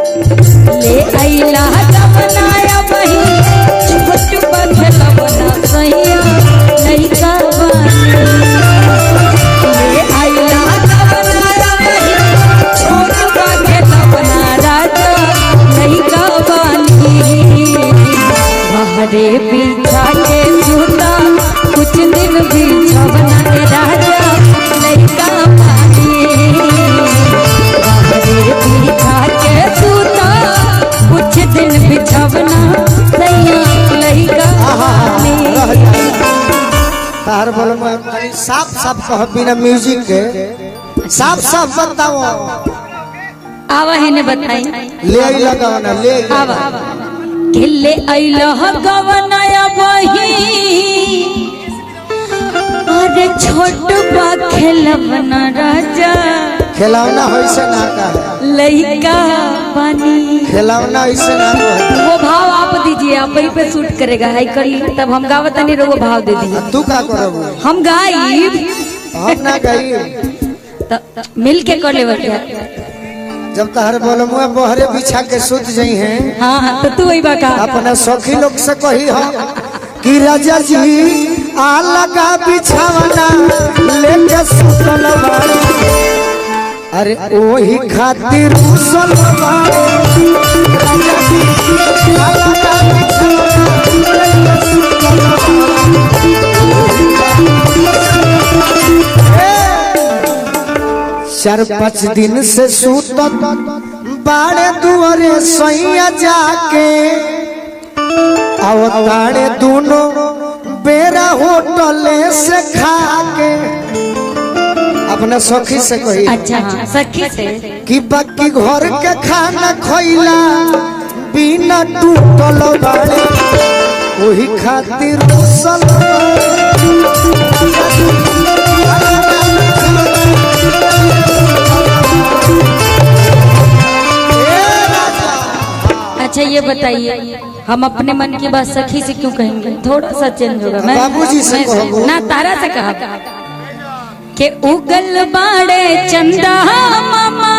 ले आइला बनाया वही छोट बखला बना सैया लइका बानी। ले आइला बनाया वही छोट बखला बना राजा लइका बानी। बहरे बिछा के सूता कुछ दिन बिछवना राजा लइका बानी। बहरे बिछा के सूता कुछ दिन बिछवना सैया लइका बानी। तार बोल में साफ साफ कह बिना म्यूजिक के साफ साफ बताओ। आवा है ने बताई ले आई लगावना ले आवा के ले आइलह गवनाया वही अरे छोट बा खेलवना राजा खिलौना होइसे ना का लइका बानी। खिलौना ऐसे ना हो। वो भाव आप दीजिए, आप वहीं पे शूट करेगा हाई करी तब हम गावत नहीं वो भाव दे दीजिए। तू का करबो हम गाइब हम ना गई मिल के कर ले बटिया। जब तहर बोल मुआ बहरे बिछा के सुत जई हैं। हाँ तो तू वही बाका अपना सखी लोग से कही हम कि राजा जी आ लगा बिछावना लेके सुतल बाड़े। अरे ओही खातिर उसल बाड़े। राजा जी आ लगा बिछावना लेके सुतल बाड़े। 4-5 दिन से सुतत बाड़े दुआरे सैया जाके अवतारे दोनों बेरा होटले से खाके। अपना सखी से कही अच्छा हाँ, सखी से कि बाकी घर के खाना खइला बिना टूटल बाड़े वही खातिर उसल अच्छा ये बताइए हम अपने मन की बात सखी से क्यों कहेंगे? थोड़ा सा चेंज होगा। मैं बाबूजी से कहो ना तारा से कहा कि उगल बाड़े चंदा मामा।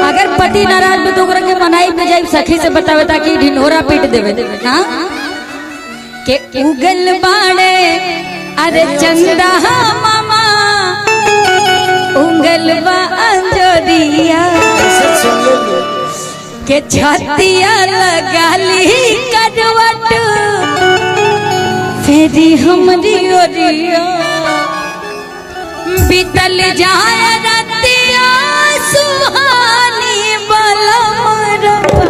अगर पति नाराज में तो के मनाई पे जाए सखी से बतावे ताकि ढिंढोरा पीट देवे। हाँ के उगल बाड़े अरे चंदा मामा उगल बा अंजोरिया के छतिया लगाली करवट फेरी हमरी ओरिया बीतल जाए रतिया सुहानी बलमरवा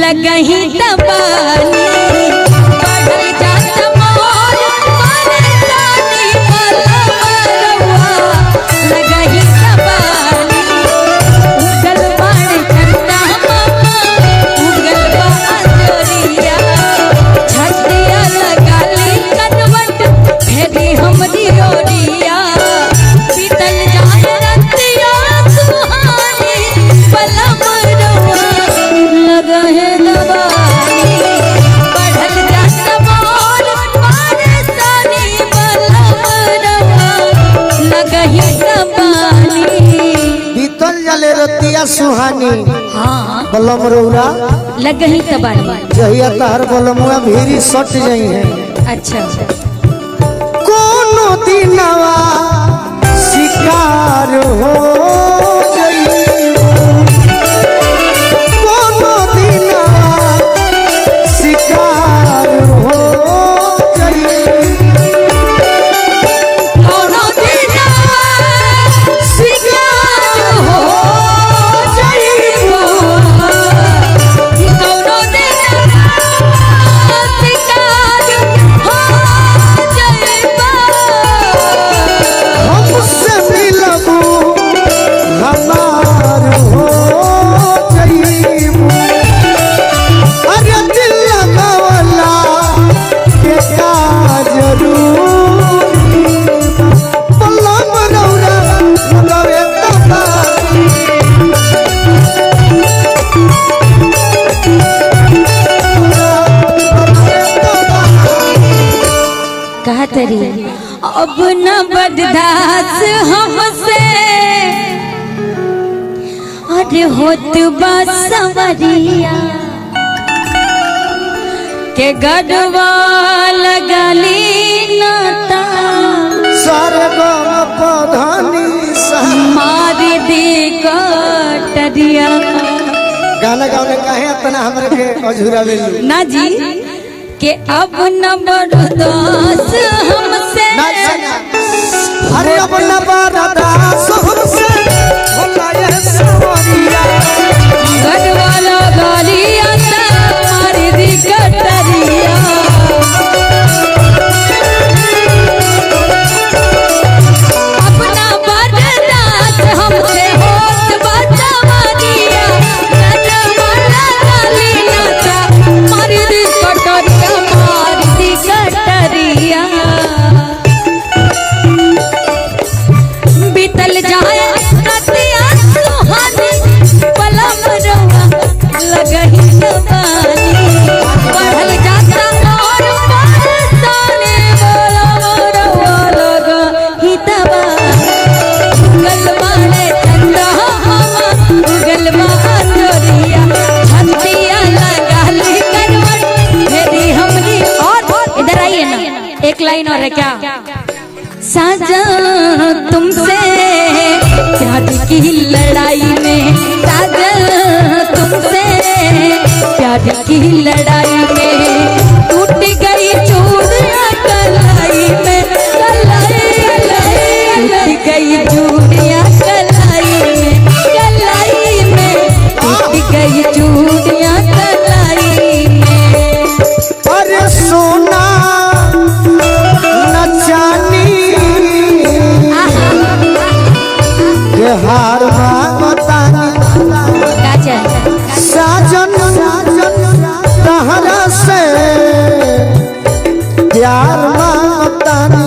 लगही तबानी बढ़ल जात मोर परेशानी बलमरवा लगही तबानी। उगल बाड़े चंदा मामा उगल बा अंजोरिया छतिया लगाली करवट फेरी हमरी ओरिया बीतल जाए रतिया सुहानी बलमरवा लगहे दबानी बढ़ल जात मोर परेशानी बलमरवा लगही दबानी। बीतल जाले रतिया सुहानी हाँ बलम रौरा लगही दबानी। जहिया तहर बलमुआ भीरी सट जई हैं। अच्छा कोनो दिनवा शिकार हो जइबो। कोनो दिनवा शिकार हो जइबो। कोनो दिना शिकार हो जाइबो। कोनो दिना शिकार हो जाइबो। हमसे मिलबू हमार हो जइबू। अरे दिल लगावला के का जरूरी बलम रौरा लगवे तबानी। कहा तरी अब न बर्दाश्त हमसे। अरे अरे होत बा सवरिया के गढ़वा लगली नाता सरगम पधनी मारी दी कटरिया। गाना गाने काहे अपना हमरे के अझुरा वेलू ना जी के अब न बर्दाश्त हमसे अरे अब न बर्दाश्त हमसे भोला ये सवरिया गढ़वा लगली नाता मारी दी कटरिया। एक लाइन और है क्या? साजा तुमसे प्यार की लड़ाई में, साजा तुमसे प्यार की लड़ाई में टूट गई चूड़ियां कलाई में, कलाई टूट गई चूड़ियां कलाई में, कलाई में टूट गई चूड़ियां कलाई में। अरे सोना हार मांगतानी साजन तहरा से प्यार मांगतानी